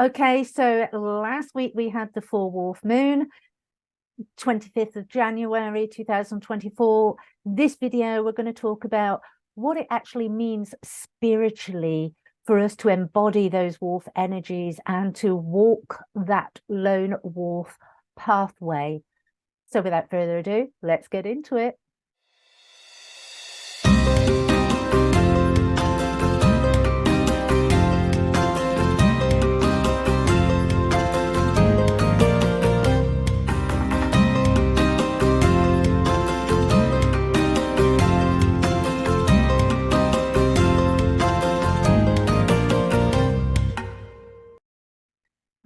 Okay, so last week we had the full wolf moon, 25th of January 2024. This video, we're going to talk about what it actually means spiritually for us to embody those wolf energies and to walk that lone wolf pathway. So without further ado, let's get into it.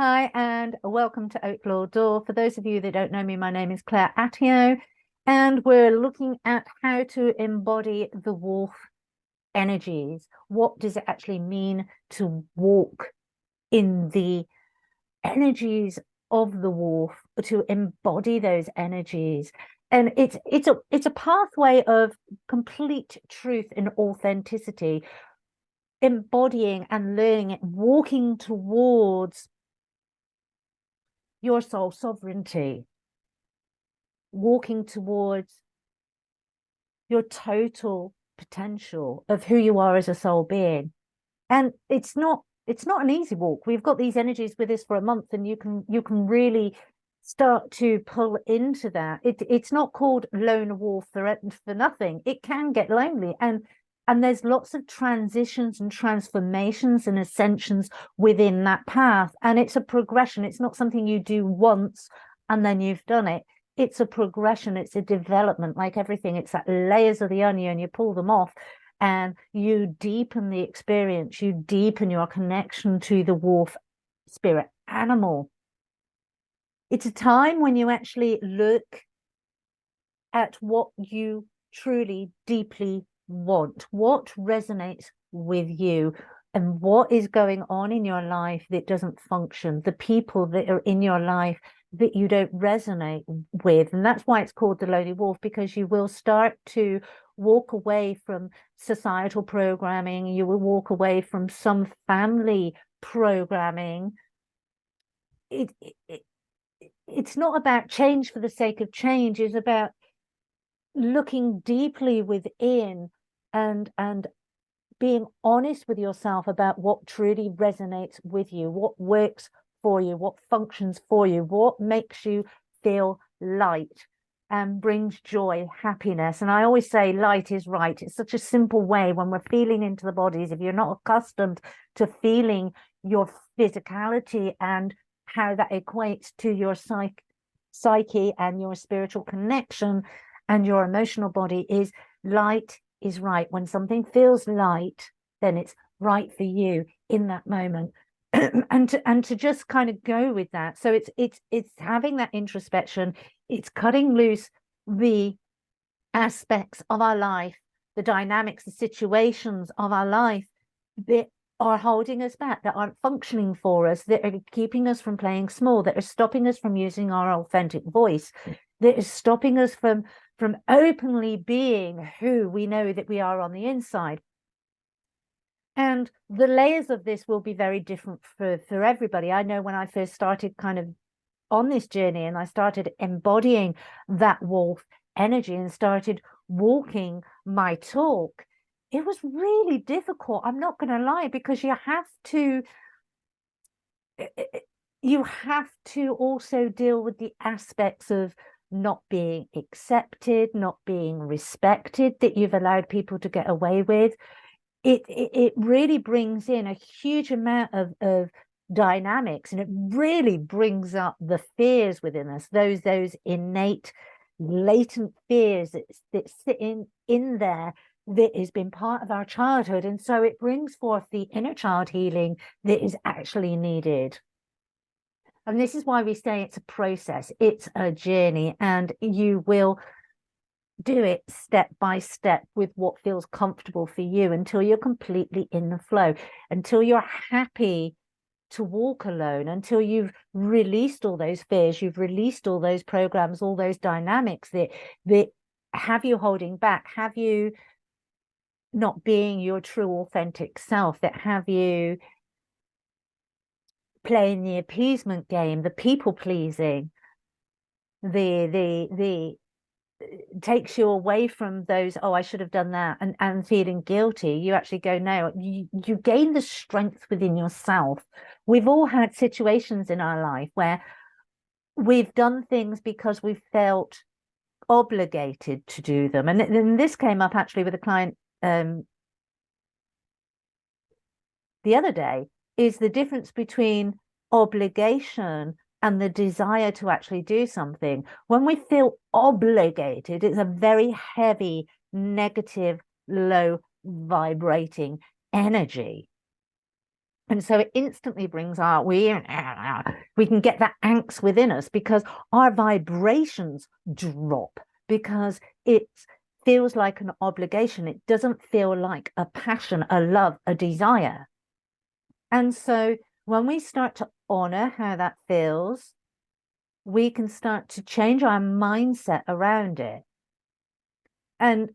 Hi, and welcome to Oak Lore Duir. For those of you that don't know me, my name is Claire Attio, and we're looking at how to embody the wolf energies. What does it actually mean to walk in the energies of the wolf, to embody those energies? And it's a pathway of complete truth and authenticity, embodying and learning it, walking towards your soul sovereignty, walking towards your total potential of who you are as a soul being. And it's not an easy walk. We've got these energies with us for a month, and you can really start to pull into that. It's not called lone wolf for nothing. It can get lonely, and there's lots of transitions and transformations and ascensions within that path. And it's a progression. It's not something you do once and then you've done it. It's a progression. It's a development, like everything. It's that layers of the onion. You pull them off and you deepen the experience. You deepen your connection to the wolf spirit animal. It's a time when you actually look at what you truly, deeply want, what resonates with you, and what is going on in your life that doesn't function, the people that are in your life that you don't resonate with. And that's why it's called the lonely wolf, because you will start to walk away from societal programming. You will walk away from some family programming. It's not about change for the sake of change. It's about looking deeply within and being honest with yourself about what truly resonates with you, what works for you, what functions for you, what makes you feel light and brings joy, happiness. And I always say light is right. It's such a simple way when we're feeling into the bodies. If you're not accustomed to feeling your physicality and how that equates to your psyche and your spiritual connection and your emotional body, is light is right. When something feels light, then it's right for you in that moment. and to just kind of go with that. So it's having that introspection. It's cutting loose the aspects of our life, the dynamics, the situations of our life that are holding us back, that aren't functioning for us, that are keeping us from playing small, that are stopping us from using our authentic voice, that is stopping us from openly being who we know that we are on the inside. And the layers of this will be very different for everybody. I know when I first started kind of on this journey and I started embodying that wolf energy and started walking my talk, it was really difficult. I'm not going to lie, because you have to also deal with the aspects of not being accepted, not being respected, that you've allowed people to get away with. It really brings in a huge amount of dynamics, and it really brings up the fears within us, those innate latent fears that sit in there, that has been part of our childhood. And so it brings forth the inner child healing that is actually needed. And this is why we say it's a process, it's a journey, and you will do it step by step with what feels comfortable for you until you're completely in the flow, until you're happy to walk alone, until you've released all those fears, you've released all those programs, all those dynamics that have you holding back, have you not being your true authentic self, that have you playing the appeasement game, the people pleasing, the takes you away from those, oh, I should have done that, and feeling guilty. You actually go, no, you gain the strength within yourself. We've all had situations in our life where we've done things because we felt obligated to do them. And this came up actually with a client the other day, is the difference between obligation and the desire to actually do something. When we feel obligated, it's a very heavy, negative, low vibrating energy. And so it instantly brings our, we can get that angst within us because our vibrations drop, because it feels like an obligation. It doesn't feel like a passion, a love, a desire. And so when we start to honor how that feels, we can start to change our mindset around it. And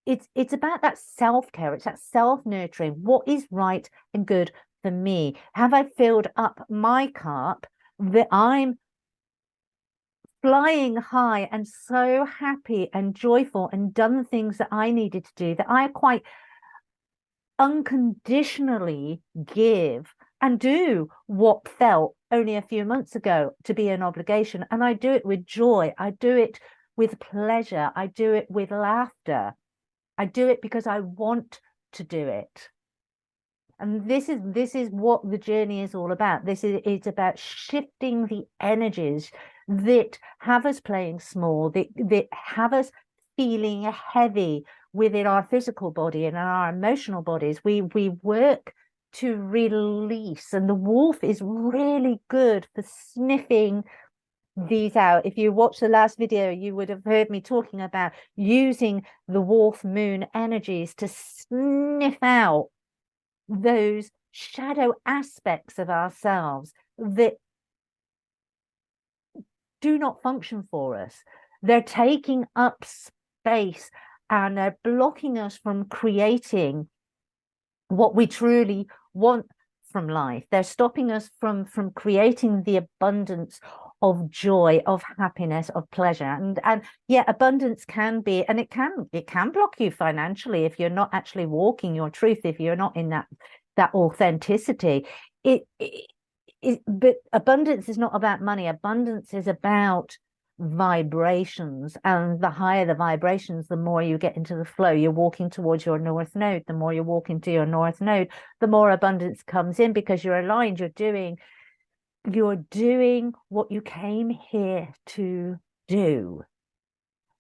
it's about that self-care, it's that self-nurturing. What is right and good for me? Have I filled up my cup that I'm flying high and so happy and joyful and done the things that I needed to do, that I quite unconditionally give and do what felt only a few months ago to be an obligation? And I do it with joy. I do it with pleasure. I do it with laughter. I do it because I want to do it. And this is what the journey is all about. It's about shifting the energies that have us playing small, that have us feeling heavy within our physical body and our emotional bodies. We work to release, and the wolf is really good for sniffing these out. If you watch the last video, you would have heard me talking about using the wolf moon energies to sniff out those shadow aspects of ourselves that do not function for us. They're taking up space and they're blocking us from creating what we truly want from life. They're stopping us from creating the abundance of joy, of happiness, of pleasure. And yeah, abundance can be, and it can block you financially if you're not actually walking your truth, if you're not in that authenticity. But abundance is not about money. Abundance is about vibrations, and the higher the vibrations, the more you get into the flow. You're walking towards your north node. The more you walk into your north node, the more abundance comes in, because you're aligned. You're doing what you came here to do.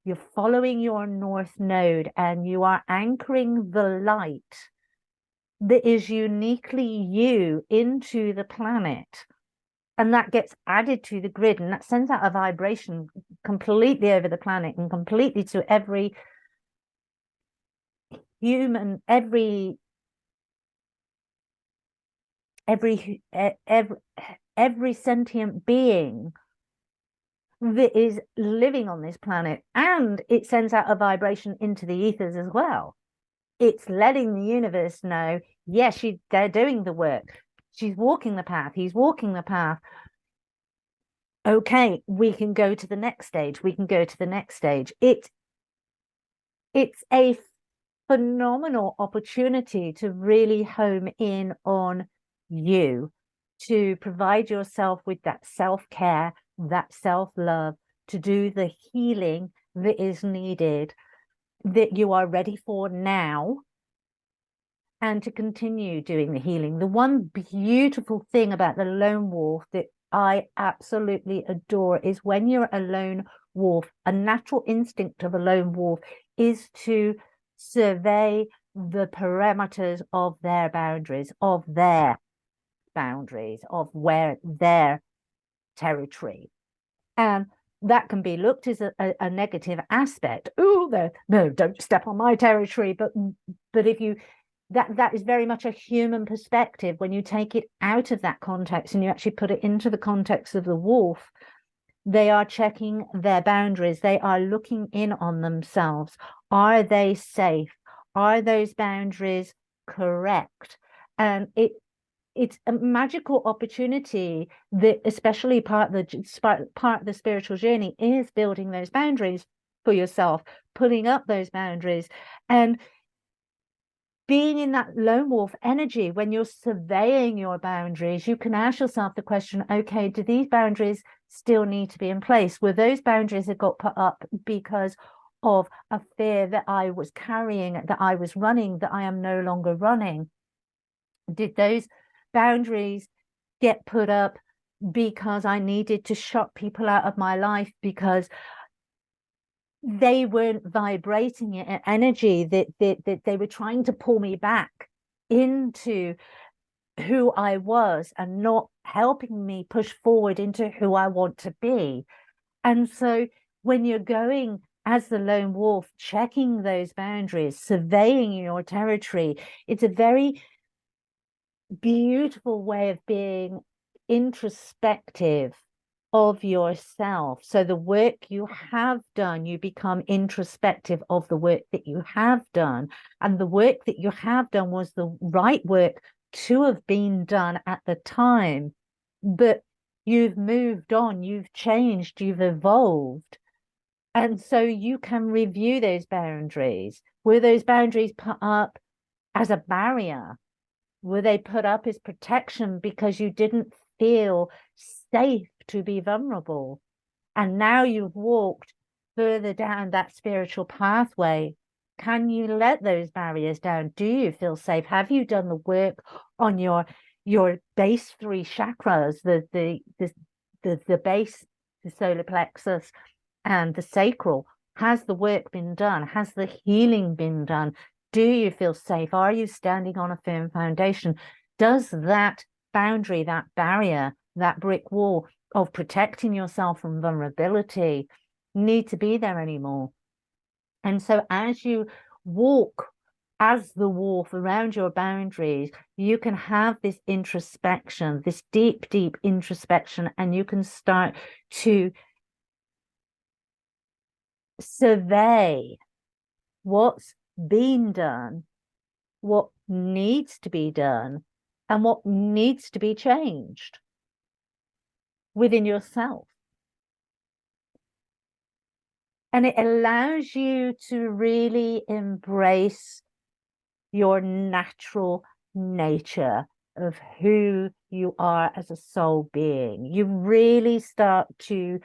You're following your north node, and you are anchoring the light that is uniquely you into the planet. And that gets added to the grid, and that sends out a vibration completely over the planet and completely to every human, every sentient being that is living on this planet. And it sends out a vibration into the ethers as well. It's letting the universe know, yes, they're doing the work. She's walking the path. He's walking the path. Okay, we can go to the next stage. We can go to the next stage. It's a phenomenal opportunity to really home in on you, to provide yourself with that self-care, that self-love, to do the healing that is needed, that you are ready for now, and to continue doing the healing. The one beautiful thing about the lone wolf that I absolutely adore is when you're a lone wolf, a natural instinct of a lone wolf is to survey the parameters of their boundaries, of where their territory. And that can be looked as a negative aspect. Oh, no, don't step on my territory. But if you, that is very much a human perspective. When you take it out of that context and you actually put it into the context of the wolf, they are checking their boundaries. They are looking in on themselves. Are they safe? Are those boundaries correct? And it's a magical opportunity that, especially part of the spiritual journey, is building those boundaries for yourself, putting up those boundaries, and being in that lone wolf energy. When you're surveying your boundaries, you can ask yourself the question, okay, do these boundaries still need to be in place? Were those boundaries that got put up because of a fear that I was carrying, that I was running, that I am no longer running? Did those boundaries get put up because I needed to shut people out of my life because they weren't vibrating an energy that they were trying to pull me back into who I was and not helping me push forward into who I want to be? And so when you're going as the lone wolf, checking those boundaries, surveying your territory, it's a very beautiful way of being introspective of yourself. So the work you have done, you become introspective of the work that you have done. And the work that you have done was the right work to have been done at the time. But you've moved on, you've changed, you've evolved. And so you can review those boundaries. Were those boundaries put up as a barrier? Were they put up as protection because you didn't feel safe to be vulnerable? And now you've walked further down that spiritual pathway. Can you let those barriers down? Do you feel safe? Have you done the work on your base three chakras, the base, the solar plexus, and the sacral? Has the work been done? Has the healing been done? Do you feel safe? Are you standing on a firm foundation? Does that boundary, that barrier, that brick wall of protecting yourself from vulnerability need to be there anymore? And so as you walk as the wolf around your boundaries, you can have this introspection, this deep, deep introspection, and you can start to survey what's been done, what needs to be done, and what needs to be changed within yourself. And it allows you to really embrace your natural nature of who you are as a soul being. You really start to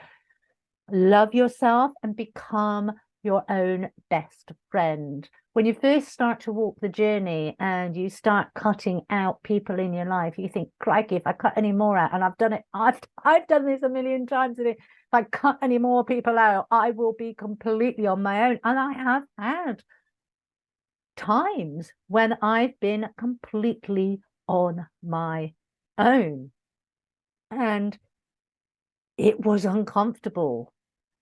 love yourself and become your own best friend. When you first start to walk the journey and you start cutting out people in your life, you think, crikey, if I cut any more out, and I've done it, I've done this a million times, and if I cut any more people out, I will be completely on my own. And I have had times when I've been completely on my own, and it was uncomfortable.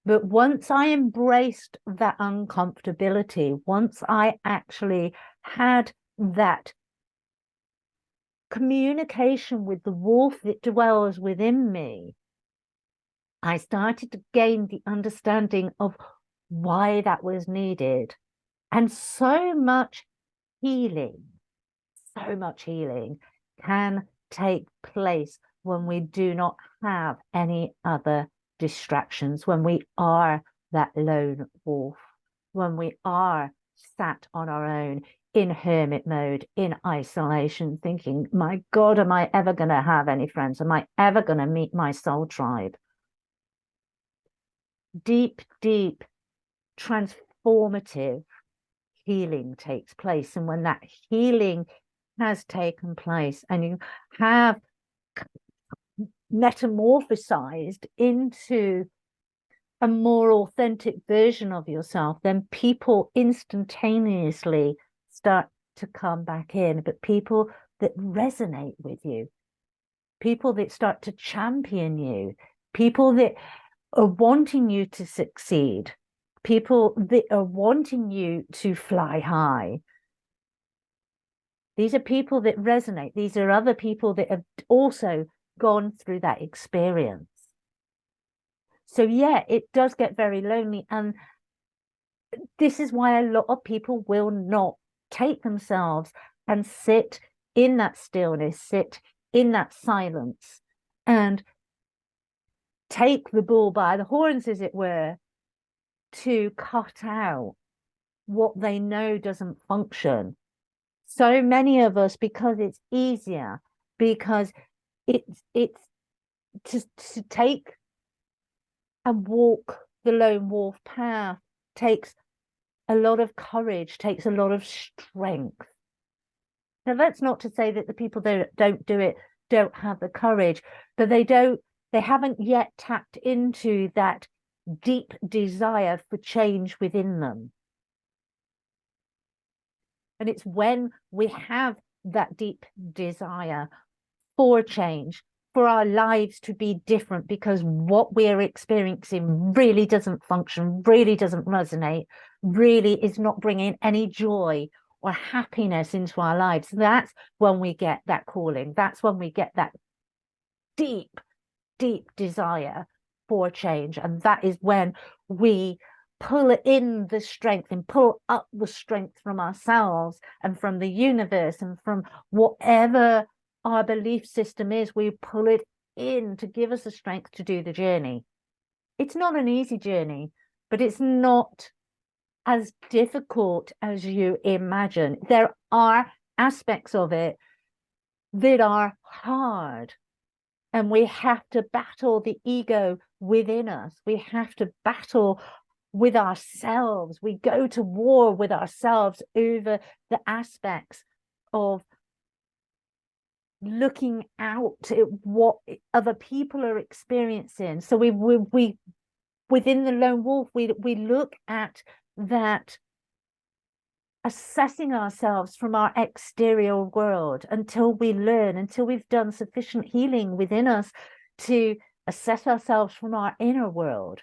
But once I embraced that uncomfortability, once I actually had that communication with the wolf that dwells within me, I started to gain the understanding of why that was needed. And so much healing can take place when we do not have any other distractions, when we are that lone wolf, when we are sat on our own in hermit mode, in isolation, thinking, my God, am I ever going to have any friends? Am I ever going to meet my soul tribe? Deep, deep, transformative healing takes place. And when that healing has taken place and you have metamorphosized into a more authentic version of yourself, then people instantaneously start to come back in. But people that resonate with you, people that start to champion you, people that are wanting you to succeed, people that are wanting you to fly high. These are people that resonate. These are other people that have also gone through that experience. So yeah, it does get very lonely. And this is why a lot of people will not take themselves and sit in that stillness, sit in that silence and take the bull by the horns, as it were, to cut out what they know doesn't function. So many of us, because it's easier, because it's to take and walk the lone wolf path takes a lot of courage, takes a lot of strength. Now, that's not to say that the people that don't do it don't have the courage, but they haven't yet tapped into that deep desire for change within them. And it's when we have that deep desire for change, for our lives to be different, because what we're experiencing really doesn't function, really doesn't resonate, really is not bringing any joy or happiness into our lives. That's when we get that calling. That's when we get that deep, deep desire for change. And that is when we pull in the strength and pull up the strength from ourselves and from the universe and from whatever our belief system is. We pull it in to give us the strength to do the journey. It's not an easy journey, but it's not as difficult as you imagine. There are aspects of it that are hard, and we have to battle the ego within us. We have to battle with ourselves. We go to war with ourselves over the aspects of looking out at what other people are experiencing. So we within the lone wolf, we look at that, assessing ourselves from our exterior world until we learn, until we've done sufficient healing within us to assess ourselves from our inner world.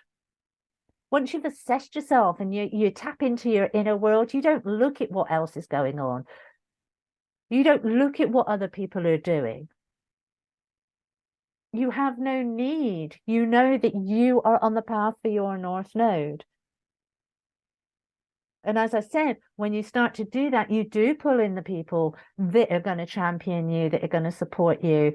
Once you've assessed yourself and you tap into your inner world, you don't look at what else is going on. You don't look at what other people are doing. You have no need. You know that you are on the path for your North Node. And as I said, when you start to do that, you do pull in the people that are going to champion you, that are going to support you.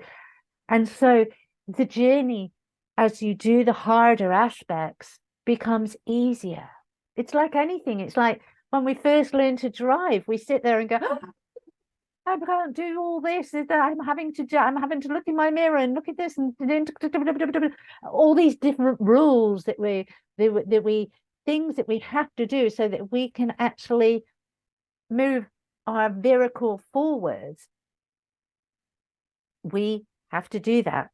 And so the journey, as you do the harder aspects, becomes easier. It's like anything. It's like when we first learn to drive, we sit there and go, oh, I can't do all this. I'm having to look in my mirror and look at this and all these different rules that we things that we have to do so that we can actually move our vehicle forwards. We have to do that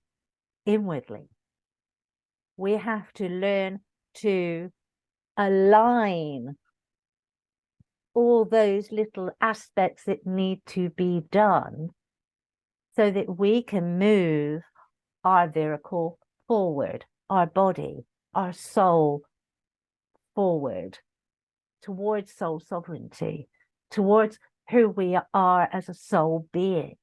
inwardly. We have to learn to align all those little aspects that need to be done so that we can move our vehicle forward, our body, our soul forward towards soul sovereignty, towards who we are as a soul being.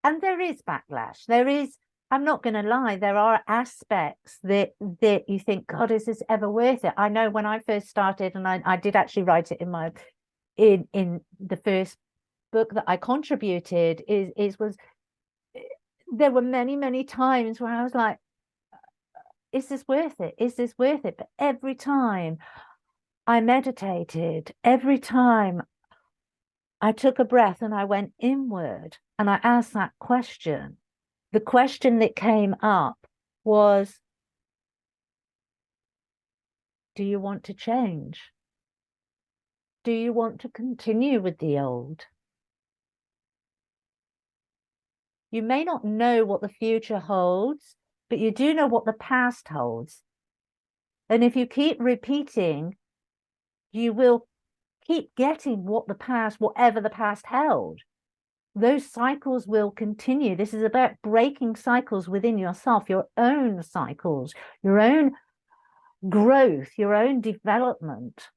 And there is backlash. There is, I'm not going to lie, there are aspects that you think, God, is this ever worth it? I know when I first started, and I did actually write it in the first book that I contributed, there were many times where I was like, is this worth it? Is this worth it? But every time I meditated, every time I took a breath and I went inward and I asked that question, the question that came up was, do you want to change? Do you want to continue with the old? You may not know what the future holds, but you do know what the past holds. And if you keep repeating, you will keep getting whatever the past held. Those cycles will continue. This is about breaking cycles within yourself, your own cycles, your own growth, your own development.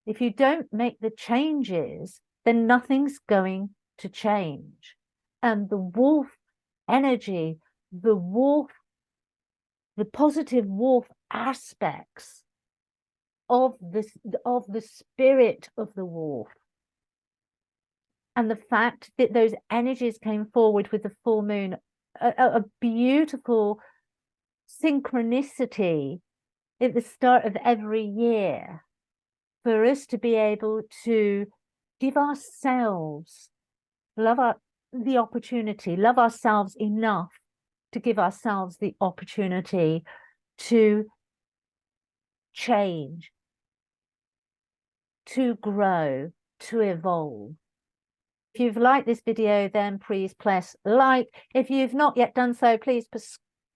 If you don't make the changes, then nothing's going to change. And the wolf energy, the positive wolf aspects of the spirit of the wolf And the fact that those energies came forward with the full moon, a beautiful synchronicity at the start of every year, for us to be able to give ourselves the opportunity, love ourselves enough to give ourselves the opportunity to change, to grow, to evolve. If you've liked this video, then please press like. If you've not yet done so, please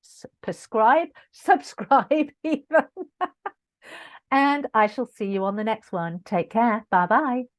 subscribe even. And I shall see you on the next one. Take care. Bye bye.